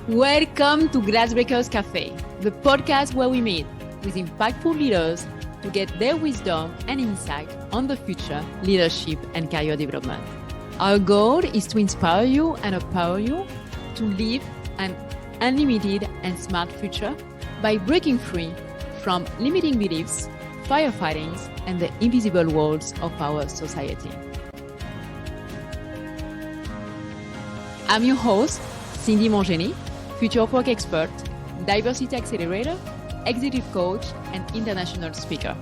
Welcome to Glassbreakers Café, the podcast where we meet with impactful leaders to get their wisdom and insight on the future leadership and career development. Our goal is to inspire you and empower you to live an unlimited and smart future by breaking free from limiting beliefs, firefighting, and the invisible walls of our society. I'm your host, Cindy Montgenie, future of work expert, diversity accelerator, executive coach, and international speaker.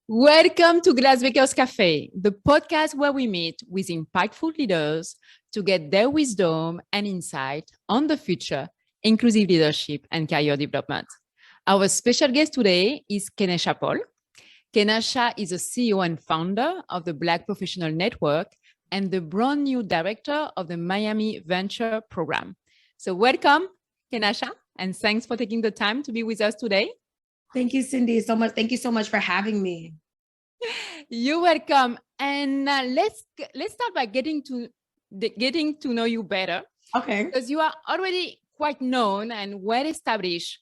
Welcome to Glassbreakers Café, the podcast where we meet with impactful leaders to get their wisdom and insight on the future, inclusive leadership and career development. Our special guest today is Kenasha Paul. Kenasha is a CEO and founder of the Black Professional Network and the brand new director of the Miami Venture Program. So welcome, Kenasha, and thanks for taking the time to be with us today. Thank you, Cindy, so much. Thank you so much for having me. You're welcome. And let's start by getting to know you better. Okay. Because you are already quite known and well established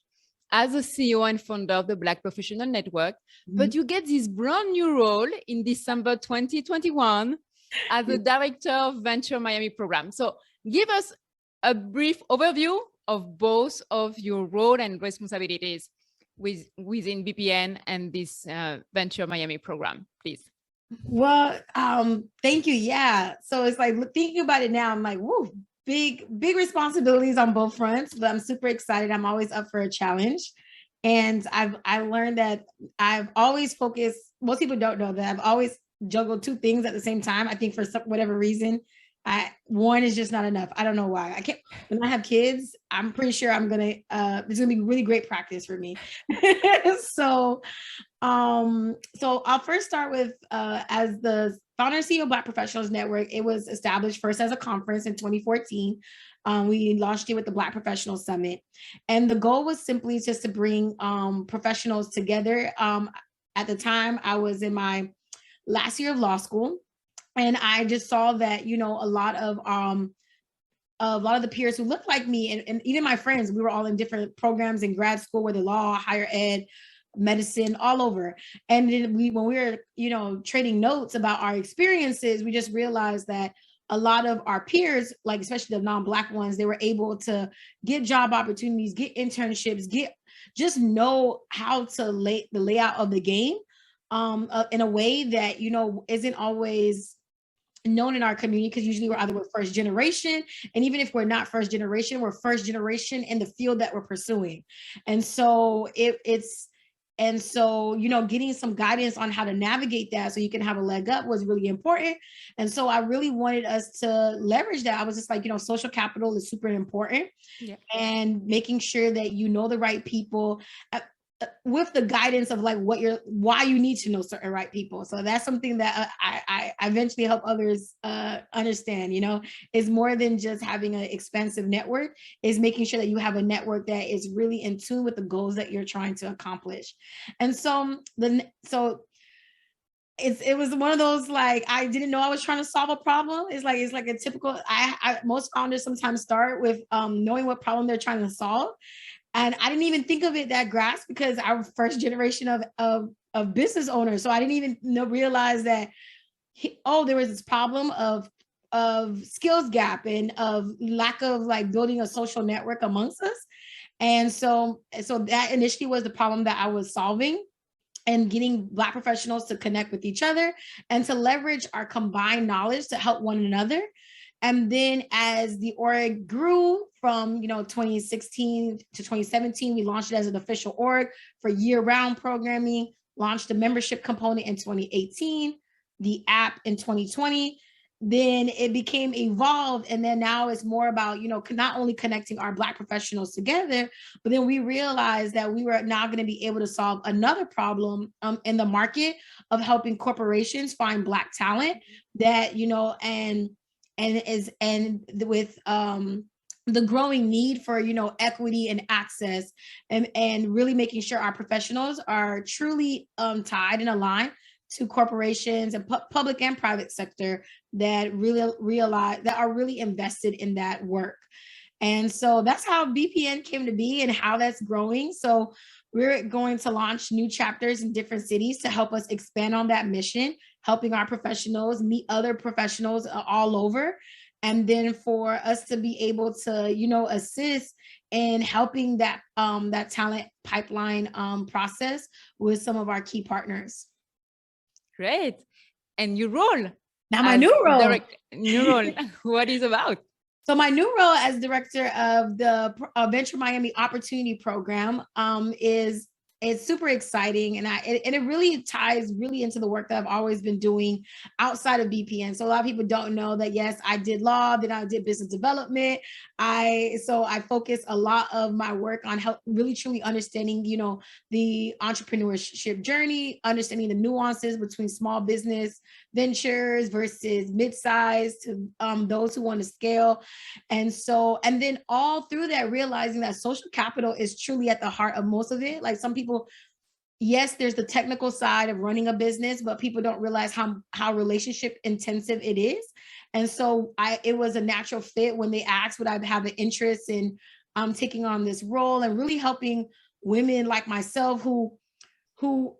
as a CEO and founder of the Black Professional Network, but you get this brand new role in December 2021 as the director of Venture Miami Program. So give us a brief overview of both of your role and responsibilities within BPN and this Venture Miami Program, please. Well, thank you. Yeah. So it's like thinking about it now, I'm like, woo. Big responsibilities on both fronts, but I'm super excited. I'm always up for a challenge. And I learned that I've always focused, most people don't know that I've always juggled two things at the same time. I think for whatever reason, one is just not enough. I don't know why. I can't, when I have kids, I'm pretty sure it's gonna be really great practice for me. So I'll first start with as the founder and CEO of Black Professionals Network. It was established first as a conference in 2014. We launched it with the Black Professionals Summit. And the goal was simply just to bring professionals together. At the time, I was in my last year of law school. And I just saw that, a lot of the peers who looked like me and even my friends, we were all in different programs in grad school, whether law, higher ed, medicine, all over. And then when we were, trading notes about our experiences, we just realized that a lot of our peers, like especially the non-Black ones, they were able to get job opportunities, get internships, just know how to lay the layout of the game in a way that, isn't always known in our community, because usually we're either first generation, and even if we're not first generation, we're first generation in the field that we're pursuing. And so getting some guidance on how to navigate that so you can have a leg up was really important. And so I really wanted us to leverage that. I was just like, social capital is super important. Yeah. And making sure that the right people with the guidance of like why you need to know certain right people. So that's something that I eventually help others understand, is more than just having an expensive network, is making sure that you have a network that is really in tune with the goals that you're trying to accomplish. And so it was one of those, like, I didn't know I was trying to solve a problem. It's like a typical, most founders sometimes start with knowing what problem they're trying to solve. And I didn't even think of it that grasp, because our first generation of business owners. So I didn't even realize that, there was this problem of skills gap and of lack of like building a social network amongst us. And so that initially was the problem that I was solving, and getting Black professionals to connect with each other and to leverage our combined knowledge to help one another. And then as the org grew from 2016 to 2017, we launched it as an official org for year-round programming, launched the membership component in 2018, the app in 2020. Then it became evolved, and then now it's more about not only connecting our Black professionals together, but then we realized that we were now going to be able to solve another problem in the market of helping corporations find Black talent that with the growing need for, equity and access, and really making sure our professionals are truly tied and aligned to corporations and public and private sector that really realize that are really invested in that work. And so that's how BPN came to be and how that's growing. So we're going to launch new chapters in different cities to help us expand on that mission, helping our professionals meet other professionals all over. And then for us to be able to, assist in helping that that talent pipeline process with some of our key partners. Great. And your role? Now my new role. New role, what is about? So my new role as director of the Venture Miami Opportunity Program is super exciting, and it really ties really into the work that I've always been doing outside of BPN. So a lot of people don't know that, yes, I did law, then I did business development. I focus a lot of my work on really truly understanding, the entrepreneurship journey, understanding the nuances between small business ventures versus mid-size to those who want to scale. And then all through that, realizing that social capital is truly at the heart of most of it. Like some people, yes, there's the technical side of running a business, but people don't realize how relationship intensive it is. And so it was a natural fit when they asked would I have an interest in taking on this role and really helping women like myself who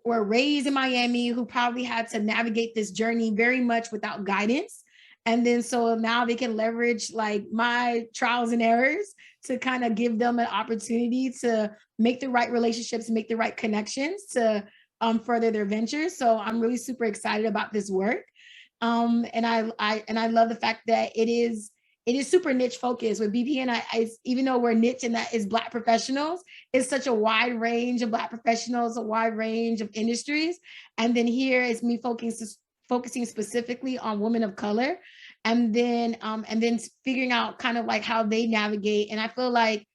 were raised in Miami, who probably had to navigate this journey very much without guidance. And then so now they can leverage like my trials and errors to kind of give them an opportunity to make the right relationships, make the right connections to further their ventures. So I'm really super excited about this work. And I love the fact that it is super niche focused with BPN. Even though we're niche and that is Black professionals, it's such a wide range of Black professionals, a wide range of industries. And then here is me focusing specifically on women of color, and then figuring out kind of like how they navigate. And I feel like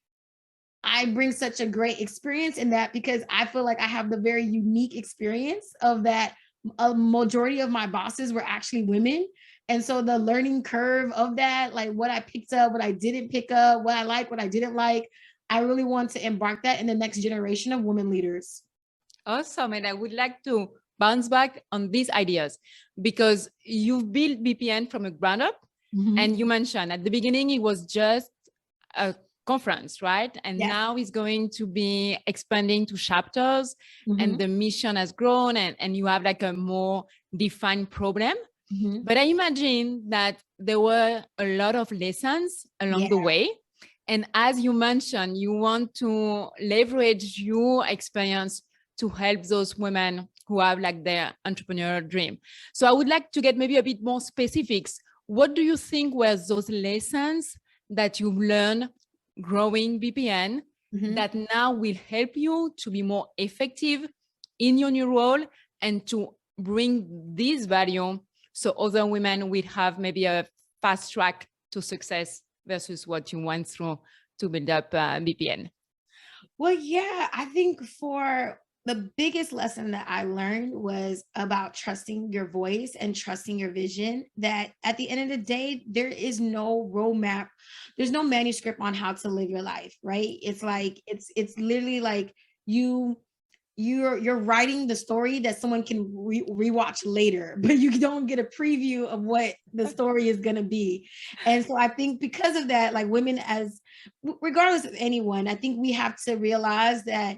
I bring such a great experience in that because I feel like I have the very unique experience of that. A majority of my bosses were actually women. And so the learning curve of that, like what I picked up, what I didn't pick up, what I like, what I didn't like, I really want to embark that in the next generation of women leaders. Awesome. And I would like to bounce back on these ideas because you've built BPN from a ground up. Mm-hmm. And you mentioned at the beginning, it was just a conference, right? And yes. Now it's going to be expanding to chapters, mm-hmm. and the mission has grown and you have like a more defined problem. Mm-hmm. But I imagine that there were a lot of lessons along the way. And as you mentioned, you want to leverage your experience to help those women who have like their entrepreneurial dream. So I would like to get maybe a bit more specifics. What do you think were those lessons that you've learned growing BPN, mm-hmm. that now will help you to be more effective in your new role and to bring this value so other women will have maybe a fast track to success versus what you went through to build up BPN? Well, yeah, I think for the biggest lesson that I learned was about trusting your voice and trusting your vision, that at the end of the day, there is no roadmap. There's no manuscript on how to live your life, right? It's like, it's literally like you're writing the story that someone can rewatch later, but you don't get a preview of what the story is going to be. And so I think because of that, like women, as regardless of anyone, I think we have to realize that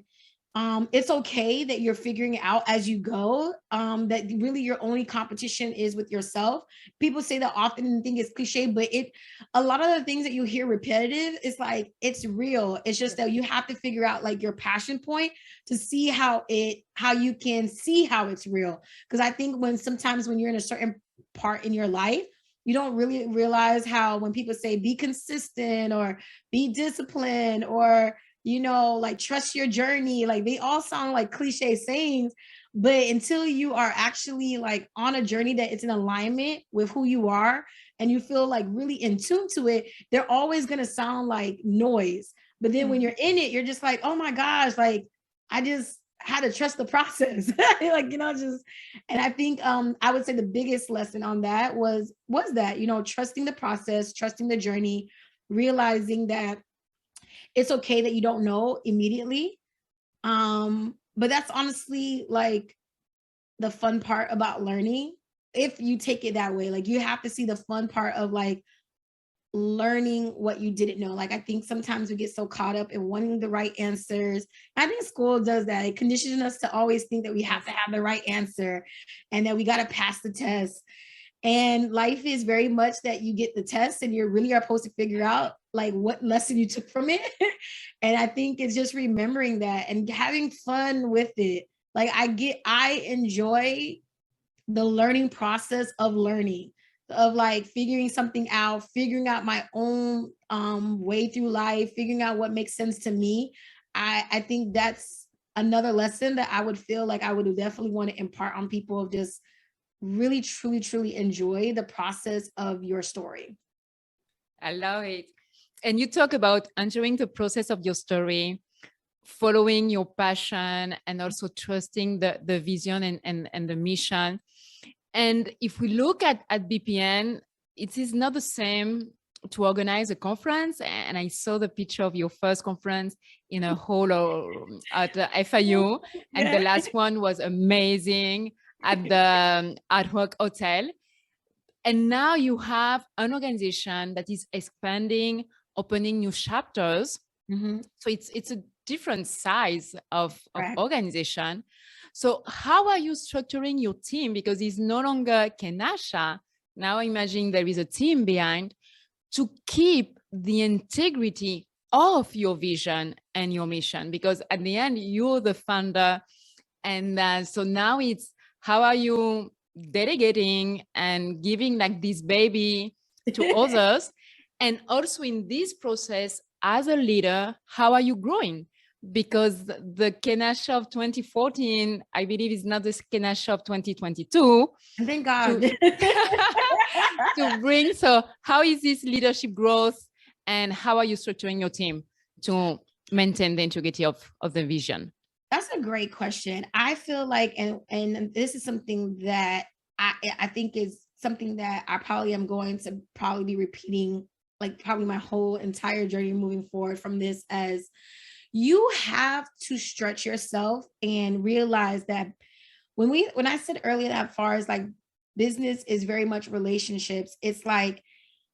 it's okay that you're figuring it out as you go, that really your only competition is with yourself. People say that often and think it's cliche, but a lot of the things that you hear repetitive, it's like, it's real. It's just that you have to figure out like your passion point to see how you can see how it's real. Because I think sometimes when you're in a certain part in your life, you don't really realize how when people say be consistent or be disciplined or like trust your journey, like they all sound like cliche sayings, but until you are actually like on a journey that it's in alignment with who you are and you feel like really in tune to it, they're always going to sound like noise. But then when you're in it, you're just like, oh my gosh, like I just had to trust the process. Like, and I think I would say the biggest lesson on that was that, trusting the process, trusting the journey, realizing that it's okay that you don't know immediately. But that's honestly like the fun part about learning. If you take it that way, like you have to see the fun part of like learning what you didn't know. Like I think sometimes we get so caught up in wanting the right answers. I think school does that. It conditions us to always think that we have to have the right answer and that we got to pass the test. And life is very much that you get the test and you really are supposed to figure out like what lesson you took from it. And I think it's just remembering that and having fun with it. Like I enjoy the learning process of learning, of like figuring something out, figuring out my own way through life, figuring out what makes sense to me. I think that's another lesson that I would feel like I would definitely want to impart on people, of just really, truly, truly enjoy the process of your story. I love it. And you talk about enjoying the process of your story, following your passion, and also trusting the vision and the mission. And if we look at BPN, it is not the same to organize a conference. And I saw the picture of your first conference in a hall at the FIU. And the last one was amazing at the Ad Hoc Hotel. And now you have an organization that is expanding, opening new chapters. Mm-hmm. So it's a different size of organization. So how are you structuring your team? Because it's no longer Kenasha. Now imagine there is a team behind to keep the integrity of your vision and your mission. Because at the end, you're the founder. And so now it's, how are you delegating and giving like this baby to others? And also in this process, as a leader, how are you growing? Because the Kenasha of 2014, I believe, is not the Kenasha of 2022. Thank God. To bring, so how is this leadership growth and how are you structuring your team to maintain the integrity of the vision? That's a great question. I feel like, and this is something that I think is something that I probably am going to probably be repeating, like probably my whole entire journey moving forward from this, as you have to stretch yourself and realize that when I said earlier that as far as like business is very much relationships, it's like,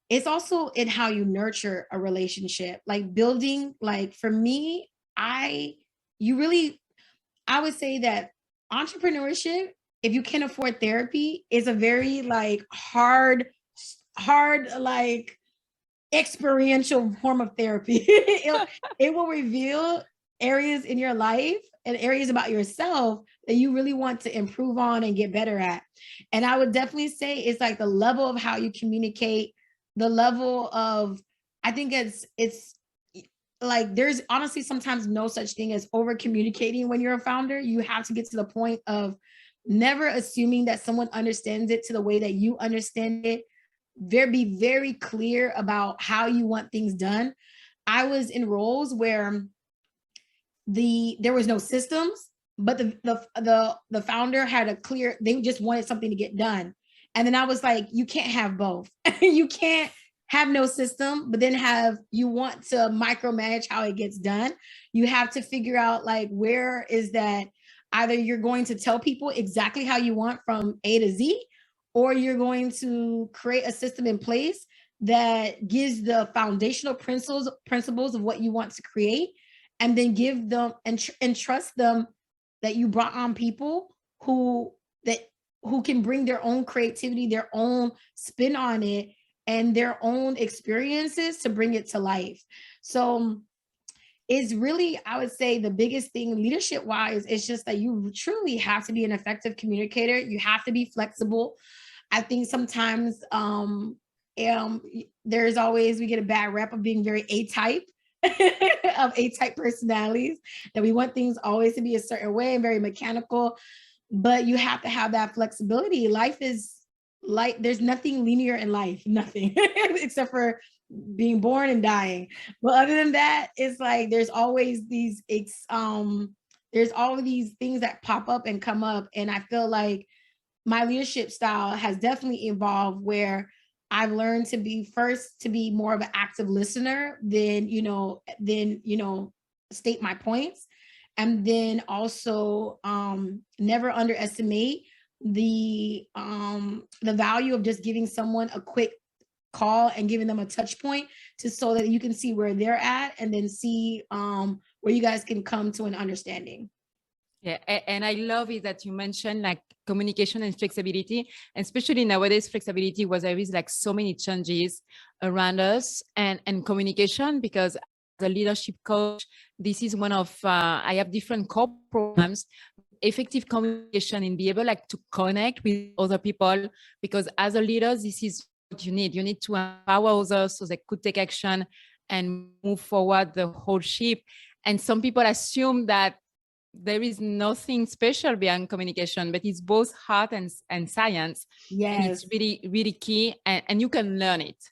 it's also in how you nurture a relationship, like building, like for me, I would say that entrepreneurship, if you can afford therapy, is a very like hard, like experiential form of therapy. It will reveal areas in your life and areas about yourself that you really want to improve on and get better at. And I would definitely say it's like the level of how you communicate, the level of, I think it's like, there's honestly sometimes no such thing as over communicating when you're a founder. You have to get to the point of never assuming that someone understands it to the way that you understand it. Be very clear about how you want things done. I was in roles where there was no systems, but the founder had a clear, they just wanted something to get done. And then I was like, you can't have both. You can't have no system, but then you want to micromanage how it gets done. You have to figure out like, where is that, either you're going to tell people exactly how you want from A to Z, or you're going to create a system in place that gives the foundational principles of what you want to create, and then give them and trust them that you brought on people who can bring their own creativity, their own spin on it, and their own experiences to bring it to life. So it's really, I would say the biggest thing leadership wise, is just that you truly have to be an effective communicator. You have to be flexible. I think sometimes there's always, we get a bad rep of being very A-type, of A-type personalities, that we want things always to be a certain way and very mechanical, but you have to have that flexibility. Life is like, there's nothing linear in life, nothing, except for being born and dying. But other than that, it's like, there's always these, there's all of these things that pop up and come up. And I feel like my leadership style has definitely evolved, where I've learned to be more of an active listener than state my points. And then also never underestimate the value of just giving someone a quick call and giving them a touch point so that you can see where they're at and then see where you guys can come to an understanding. Yeah, and I love it that you mentioned like communication and flexibility, and especially nowadays flexibility was there is like so many changes around us and communication, because as a leadership coach, this is one of I have different core programs, effective communication, and be able like to connect with other people, because as a leader, this is what you need. You need to empower others so they could take action and move forward the whole ship. And some people assume that there is nothing special beyond communication, but it's both art and science. Yes. And it's really, really key, and you can learn it.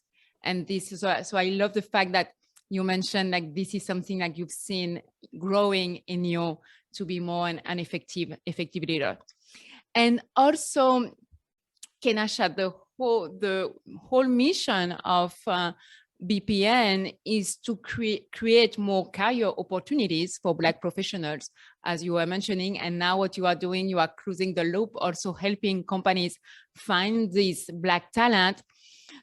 And this is so I love the fact that you mentioned like this is something like you've seen growing in you to be more an effective leader. And also, Kenasha, the whole mission of BPN is to create more career opportunities for Black professionals, as you were mentioning. And now what you are doing, you are closing the loop, also helping companies find this Black talent.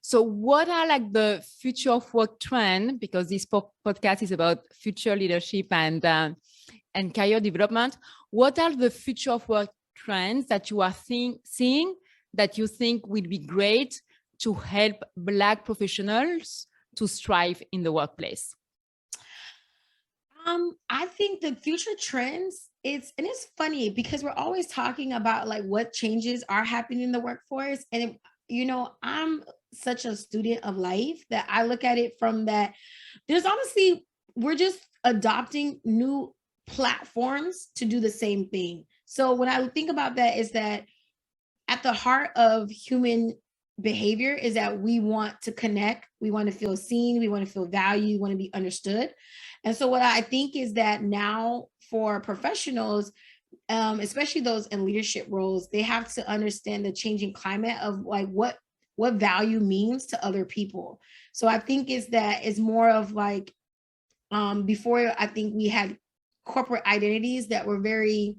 So what are like the future of work trend? Because this podcast is about future leadership and career development. What are the future of work trends that you are seeing that you think will be great to help Black professionals to strive in the workplace? I think the future trends, it's funny because we're always talking about like what changes are happening in the workforce. And I'm such a student of life that I look at it from that there's honestly, we're just adopting new platforms to do the same thing. So when I think about that, is that at the heart of human behavior is that we want to connect, we want to feel seen, we want to feel valued, we want to be understood. And so what I think is that now for professionals, especially those in leadership roles, they have to understand the changing climate of like what value means to other people. So I think it's more of like before, I think we had corporate identities that were very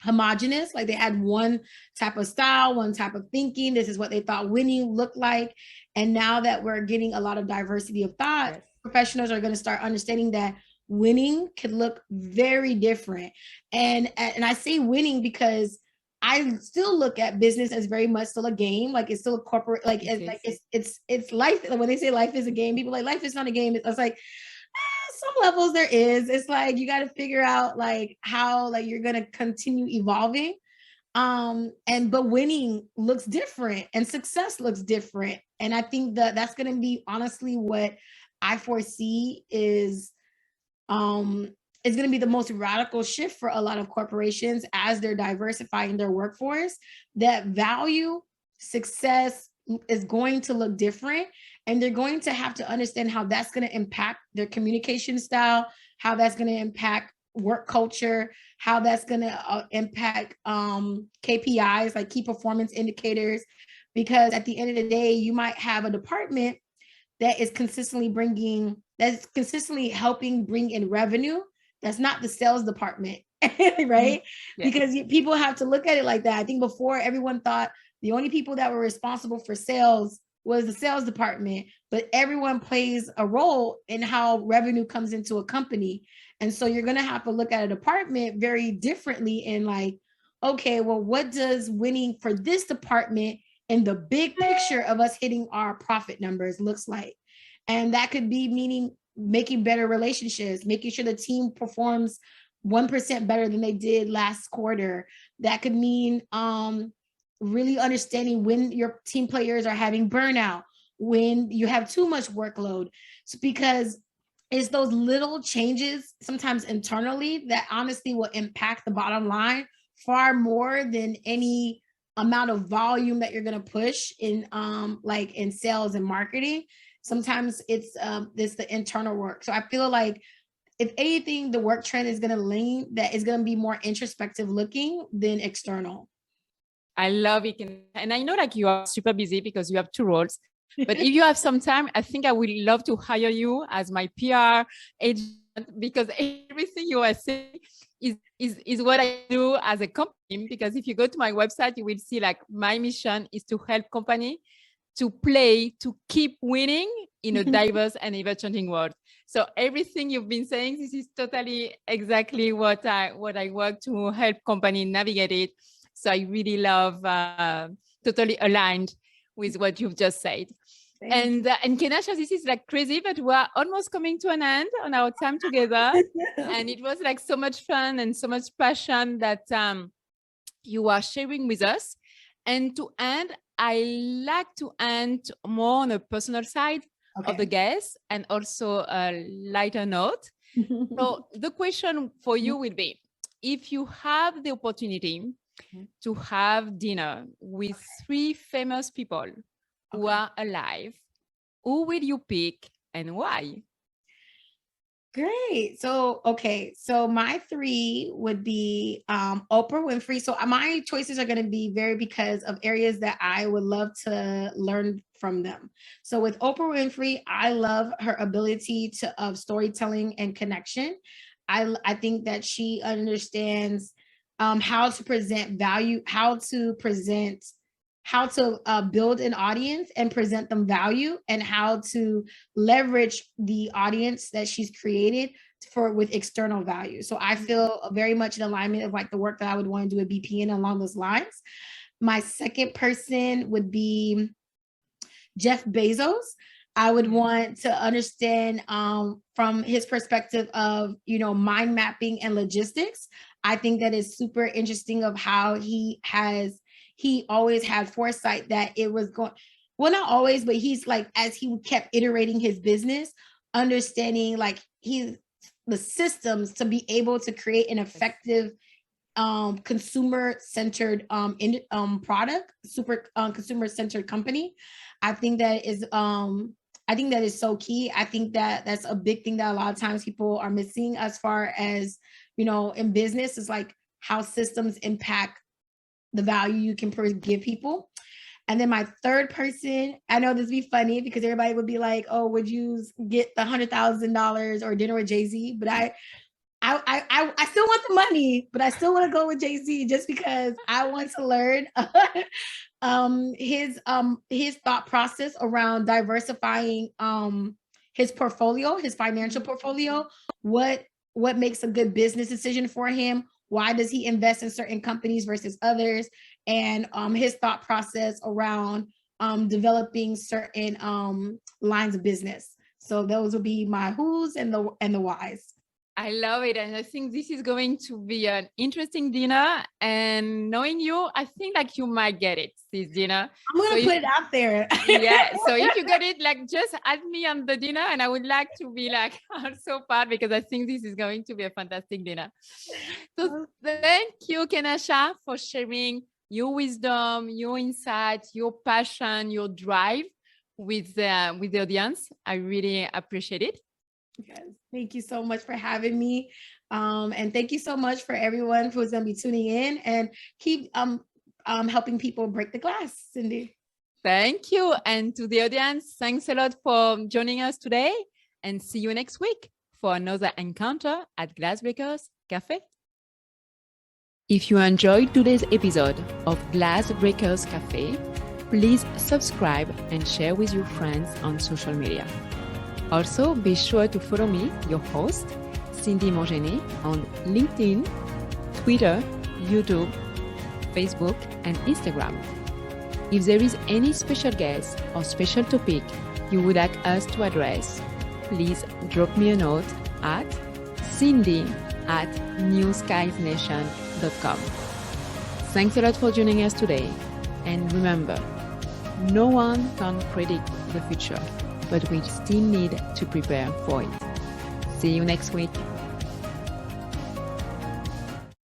homogenous, like they had one type of style, one type of thinking. This is what they thought winning looked like. And now that we're getting a lot of diversity of thought, yes, professionals are going to start understanding that winning could look very different. And I say winning because I still look at business as very much still a game. Like it's still a corporate, like it's life. When they say life is a game, people are like life is not a game. It's like some levels there is. It's like you got to figure out like how like you're gonna continue evolving. But winning looks different and success looks different. And I think that that's gonna be honestly what I foresee is going to be the most radical shift for a lot of corporations as they're diversifying their workforce. That value, success is going to look different, and they're going to have to understand how that's going to impact their communication style, how that's going to impact work culture, how that's going to impact KPIs, like key performance indicators. Because at the end of the day, you might have a department that is consistently helping bring in revenue. That's not the sales department, right? Yeah. Because people have to look at it like that. I think before everyone thought the only people that were responsible for sales was the sales department, but everyone plays a role in how revenue comes into a company. And so you're going to have to look at a department very differently in like, okay, well, what does winning for this department in the big picture of us hitting our profit numbers looks like? And that could be meaning making better relationships, making sure the team performs 1% better than they did last quarter. That could mean really understanding when your team players are having burnout, when you have too much workload. So because it's those little changes, sometimes internally, that honestly will impact the bottom line far more than any amount of volume that you're going to push in like in sales and marketing. Sometimes it's the internal work. So I feel like if anything, the work trend is going to lean that is going to be more introspective looking than external. I love it. And I know like you are super busy because you have two roles. But if you have some time, I think I would love to hire you as my PR agent, because everything you are saying is what I do as a company. Because if you go to my website, you will see like my mission is to help company to play, to keep winning in a diverse and ever-changing world. So everything you've been saying, this is totally exactly what I work to help company navigate it. So I really love, totally aligned with what you've just said. And Kenasha, this is like crazy, but we're almost coming to an end on our time together. And it was like so much fun and so much passion that you are sharing with us. And to end, I like to end more on a personal side of the guest and also a lighter note. So the question for you will be, if you have the opportunity to have dinner with 3 famous people who are alive, who will you pick and why? Great. So, so my 3 would be Oprah Winfrey. So my choices are going to be because of areas that I would love to learn from them. So with Oprah Winfrey, I love her ability of storytelling and connection. I think that she understands how to present value, how to build an audience and present them value, and how to leverage the audience that she's created with external value. So I feel very much in alignment of like the work that I would want to do at BPN along those lines. My second person would be Jeff Bezos. I would want to understand from his perspective of, mind mapping and logistics. I think that is super interesting of how he always had foresight that it was going, well, not always, but he's like, as he kept iterating his business, understanding like the systems to be able to create an effective consumer-centered product, super consumer-centered company. I think that is so key. I think that that's a big thing that a lot of times people are missing as far as, in business, is like how systems impact the value you can give people. And then my third person, I know this would be funny because everybody would be like, oh, would you get the $100,000 or dinner with Jay-Z? But I still want the money, but I still want to go with Jay-Z just because I want to learn his thought process around diversifying his portfolio, his financial portfolio. What makes a good business decision for him? Why does he invest in certain companies versus others? And his thought process around developing certain lines of business. So those will be my who's and the whys. I love it. And I think this is going to be an interesting dinner. And knowing you, I think like you might get it, this dinner. I'm going to put it out there. Yeah. So if you get it, like just add me on the dinner, and I would like to be like also part, because I think this is going to be a fantastic dinner. So thank you, Kenasha, for sharing your wisdom, your insight, your passion, your drive with the audience. I really appreciate it. Yes. Thank you so much for having me. And thank you so much for everyone who's going to be tuning in, and keep helping people break the glass, Cindy. Thank you. And to the audience, thanks a lot for joining us today, and see you next week for another encounter at Glassbreakers Café. If you enjoyed today's episode of Glassbreakers Café, please subscribe and share with your friends on social media. Also, be sure to follow me, your host, Cindy Montgenie, on LinkedIn, Twitter, YouTube, Facebook, and Instagram. If there is any special guest or special topic you would like us to address, please drop me a note at cindy@newskiesnation.com. Thanks a lot for joining us today. And remember, no one can predict the future, but we still need to prepare for it. See you next week.